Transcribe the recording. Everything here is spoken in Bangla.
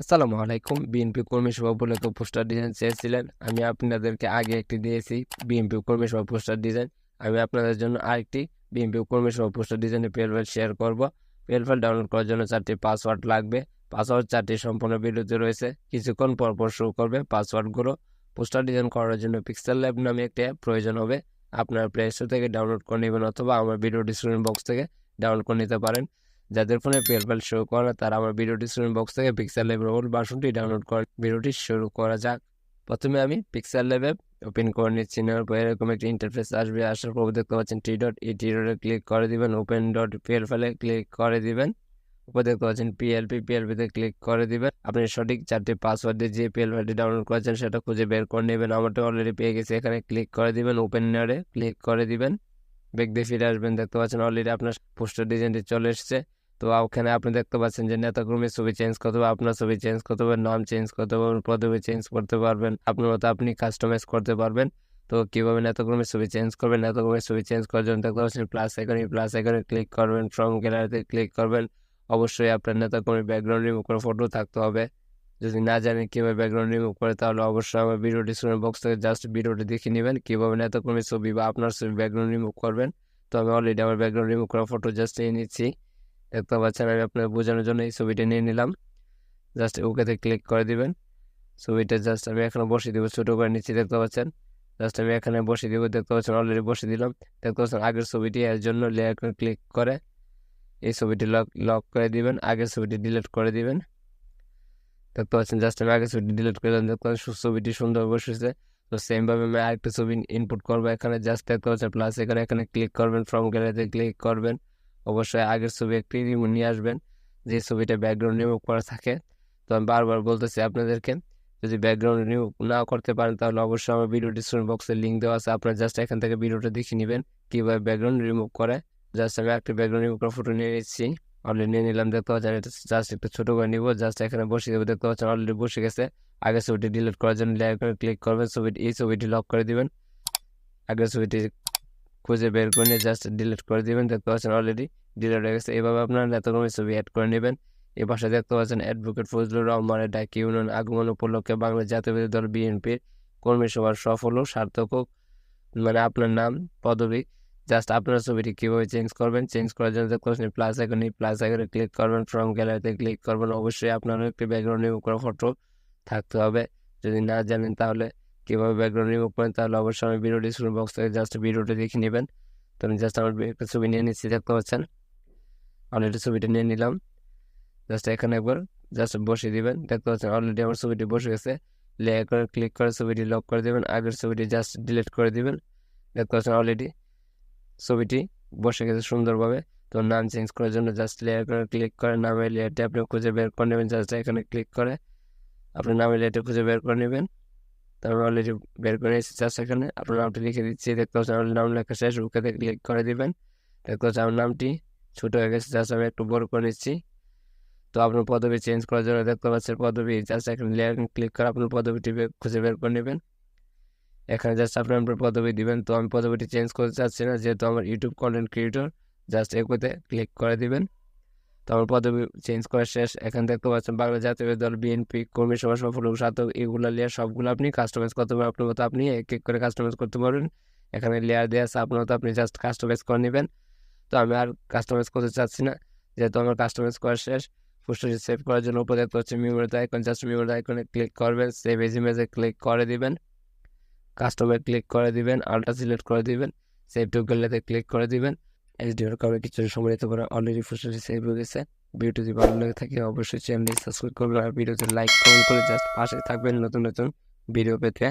আসসালামু আলাইকুম। বিএনপি কর্মী সভা উপলক্ষে পোস্টার ডিজাইন চেয়েছিলেন। আমি আপনাদেরকে আগে একটি দিয়েছি বিএনপি কর্মী সভা পোস্টার ডিজাইন। আমি আপনাদের জন্য আরেকটি বিএনপি কর্মী সভা পোস্টার ডিজাইনের PL ফাইল শেয়ার করব। PL ফাইল ডাউনলোড করার জন্য 4টি পাসওয়ার্ড লাগবে। পাসওয়ার্ড 4টি সম্পূর্ণ ভিডিওতে রয়েছে। কিছুক্ষণ পর পর শো করবে পাসওয়ার্ডগুলো। পোস্টার ডিজাইন করার জন্য পিক্সেল ল্যাব নামে একটি অ্যাপ প্রয়োজন হবে। আপনার প্লে স্টোর থেকে ডাউনলোড করে নেবেন অথবা আমার ভিডিও ডিসক্রিপশন বক্স থেকে ডাউনলোড করে নিতে পারেন। যাদের ফোনে PL ফাইল শো করে না তারা আমার ভিডিও ডিসক্রিপশন বক্স থেকে পিক্সেল ল্যাবের ওল্ড ভার্সনটি ডাউনলোড করে ভিডিওটি শুরু করা যাক। প্রথমে আমি পিক্সেল ল্যাব ওপেন করে নিচ্ছি। নেওয়ার পর এরকম একটি ইন্টারফেস আসবে। আসার পর দেখতে পাচ্ছেন টি ডট ক্লিক করে দিবেন। ওপেন ডট PL ফাইলে ক্লিক করে দিবেন। উপর দেখতে পাচ্ছেন PLP-তে ক্লিক করে দিবেন। আপনি সঠিক 4টি পাসওয়ার্ড দিয়ে যে PL ফাইলটি ডাউনলোড করেছেন সেটা খুঁজে বের করে নেবেন। আমারটা অলরেডি পেয়ে গেছে। এখানে ক্লিক করে দিবেন। ওপেন নেয়ারে ক্লিক করে দিবেন। ব্যাক দিয়ে ফিরে আসবেন। দেখতে পাচ্ছেন অলরেডি আপনার পোস্টার ডিজাইনটি চলে এসেছে। তো ওখানে আপনি দেখতে পাচ্ছেন যে নেতাকর্মীর ছবি চেঞ্জ করতে হবে, আপনার ছবি চেঞ্জ করতে হবে, নাম চেঞ্জ করতে পারবেন, পদবি চেঞ্জ করতে পারবেন, আপনার মতো আপনি কাস্টমাইজ করতে পারবেন। তো কীভাবে নেতাকর্মীর ছবি চেঞ্জ করবেন? নেতাকর্মীর ছবি চেঞ্জ করার জন্য দেখতে পাচ্ছেন প্লাস আইকনে ক্লিক করবেন, ফ্রম গ্যালারিতে ক্লিক করবেন। অবশ্যই আপনার নেতাকর্মীর ব্যাকগ্রাউন্ড রিমুভ করে ফটো থাকতে হবে। যদি না জানেন কীভাবে ব্যাকগ্রাউন্ড রিমুভ করে তাহলে অবশ্যই আমার ভিডিও ডিসক্রিপশন বক্স থেকে জাস্ট ভিডিওটি দেখে নেবেন কীভাবে নেতাকর্মীর ছবি বা আপনার ছবি ব্যাকগ্রাউন্ড রিমুভ করবেন। তো আমি অলরেডি আমার ব্যাকগ্রাউন্ড রিমুভ করা ফটো জাস্ট নিয়ে নিচ্ছি। দেখতে পাচ্ছেন আমি আপনার বোঝানোর জন্য এই ছবিটা নিয়ে নিলাম। জাস্ট ওকেতে ক্লিক করে দিবেন। ছবিটা জাস্ট আমি এখানে বসিয়ে দেবো, ছোটো করে নিচ্ছি। দেখতে পাচ্ছেন জাস্ট আমি এখানে বসিয়ে দেবো। দেখতে পাচ্ছেন অলরেডি বসিয়ে দিলাম। দেখতে পাচ্ছেন আগের ছবিটি এর জন্য লেয়ার করে ক্লিক করে এই ছবিটি লক করে দিবেন। আগের ছবিটি ডিলিট করে দিবেন। দেখতে পাচ্ছেন জাস্ট আমি আগের ছবিটি ডিলিট করে দিলাম। দেখতে পাচ্ছেন ছবিটি সুন্দর বসেছে। তো সেমভাবে আমি আরেকটা ছবি ইনপুট করবো। এখানে জাস্ট দেখতে পাচ্ছেন প্লাস এখানে ক্লিক করবেন, ফ্রম গ্যালারিতে ক্লিক করবেন। অবশ্যই আগের ছবি একটি নিয়ে আসবেন যে ছবিটা ব্যাকগ্রাউন্ড রিমুভ করা থাকে। তো আমি বারবার বলতেছি আপনাদেরকে, যদি ব্যাকগ্রাউন্ড রিমুভ না করতে পারেন তাহলে অবশ্যই আমার ভিডিও ডিসক্রিপশন বক্সে লিঙ্ক দেওয়া আছে। আপনারা জাস্ট এখান থেকে ভিডিওটা দেখে নেবেন কীভাবে ব্যাকগ্রাউন্ড রিমুভ করে। জাস্ট আমি একটা ব্যাকগ্রাউন্ড রিমুভ করা ফটো নিয়ে নিচ্ছি। অলরেডি নিয়ে নিলাম। দেখতে পাচ্ছেন এটা জাস্ট একটু ছোটো করে নিব। জাস্ট এখানে বসিয়ে দেবো। দেখতে পাচ্ছেন অলরেডি বসে গেছে। আগের ছবিটি ডিলিট করার জন্য লেয়ার করে ক্লিক করবেন। এই ছবিটি লক করে দিবেন। আগের ছবিটি খুঁজে বের করে নিয়ে জাস্ট ডিলিট করে দিবেন। দেখতে পাচ্ছেন অলরেডি ডিলিট হয়ে গেছে। এভাবে আপনারা নেতাকর্মীর ছবি অ্যাড করে নেবেন। এই পাশে দেখতে পাচ্ছেন অ্যাডভোকেট ফজলুর রহমানের ডাক ইউনিয়ন আগমন উপলক্ষে বাংলাদেশ জাতীয়তাবাদী দল বিএনপির কর্মী সভার সফল ও সার্থক হোক। মানে আপনার নাম, পদবি, জাস্ট আপনার ছবিটি কীভাবে চেঞ্জ করবেন। চেঞ্জ করার জন্য দেখতে পাচ্ছেন প্লাস আইকনে ক্লিক করবেন, ফ্রম গ্যালারিতে ক্লিক করবেন। অবশ্যই আপনার একটি ব্যাকগ্রাউন্ড রিমুভ করা ফটো থাকতে হবে। যদি না জানেন তাহলে কীভাবে ব্যাকগ্রাউন্ড রিমুভ করেন তাহলে অবশ্যই আমি ভিডিও ডিসক্রিপশন বক্স থেকে জাস্ট ভিডিওটি দেখে নেবেন। তো আমি জাস্ট আমার একটা ছবি নিয়ে নিচ্ছি। দেখতে পাচ্ছেন অলরেডি ছবিটা নিয়ে নিলাম। জাস্ট এখানে একবার জাস্ট বসিয়ে দিবেন। দেখতে পাচ্ছেন অলরেডি আমার ছবিটি বসে গেছে। লেয়ার করে ক্লিক করে ছবিটি লক করে দেবেন। আগের ছবিটি জাস্ট ডিলিট করে দিবেন। দেখতে পাচ্ছেন অলরেডি ছবিটি বসে গেছে সুন্দরভাবে। তো নাম চেঞ্জ করার জন্য জাস্ট লেয়ার করে ক্লিক করে নামের লেয়ারটি আপনি খুঁজে বের করে নেবেন। জাস্ট এখানে ক্লিক করে আপনি নামের লেয়ারটি খুঁজে বের করে নেবেন। তারপর অলরেডি বের করে এসেছি। জাস্ট এখানে আপনার নামটি লিখে দিচ্ছি। দেখতে পাচ্ছেন অলরেডি নাম লেখা শেষ। ওকেতে ক্লিক করে দিবেন। দেখতে পাচ্ছেন আমার নামটি ছোটো হয়ে গেছে। জাস্ট আমি একটু বড় করে নিচ্ছি। তো আপনার পদবি চেঞ্জ করার জন্য দেখতে পাচ্ছেন পদবি জাস্ট এখানে লেয়ার ক্লিক করে আপনার পদবিটি খুঁজে বের করে নেবেন। এখানে জাস্ট আপনার পদবি দিবেন। তো আমি পদবিটি চেঞ্জ করতে চাচ্ছি না যেহেতু আমার ইউটিউব কন্টেন্ট ক্রিয়েটর। জাস্ট এগুলোতে ক্লিক করে দিবেন। তো আমার পদবি চেঞ্জ করা শেষ। এখানে দেখতে পাচ্ছেন বাংলাদেশ জাতীয়তাবাদী দল বিএনপি কর্মী সভা সফল ও সার্থক। এগুলো লেয়ার সবগুলো আপনি কাস্টমাইজ করতে পারবেন। আপনার মতো আপনি এক এক করে কাস্টমাইজ করতে পারবেন। এখানে লেয়ার দেওয়া আছে, আপনার মতো আপনি জাস্ট কাস্টমাইজ করে নেবেন। তো আমি আর কাস্টমাইজ করতে চাচ্ছি না যেহেতু আমার কাস্টমাইজ করা শেষ। পোস্টারটি সেভ করার জন্য উপরে দেখতে হচ্ছে মেমোরিতে আইকন। জাস্ট মেমোরি আইকনে ক্লিক করবেন। সেভ এজ ইমেজে ক্লিক করে দিবেন। কাস্টমার ক্লিক করে দিবেন। আলট্রা সিলেক্ট করে দিবেন। সেভ টু গ্যালারিতে ক্লিক করে দিবেন। এইচডিআর কারণে কিছু সময় নিতে পারে। অলরেডি পোস্টারটি সেভ হয়ে গেছে। ভিডিওটি যদি ভালো লাগে থাকে অবশ্যই চ্যানেলটি সাবস্ক্রাইব করবেন আর ভিডিওতে লাইক কমেন্ট করে জাস্ট পাশে থাকবেন নতুন নতুন ভিডিও পেতে।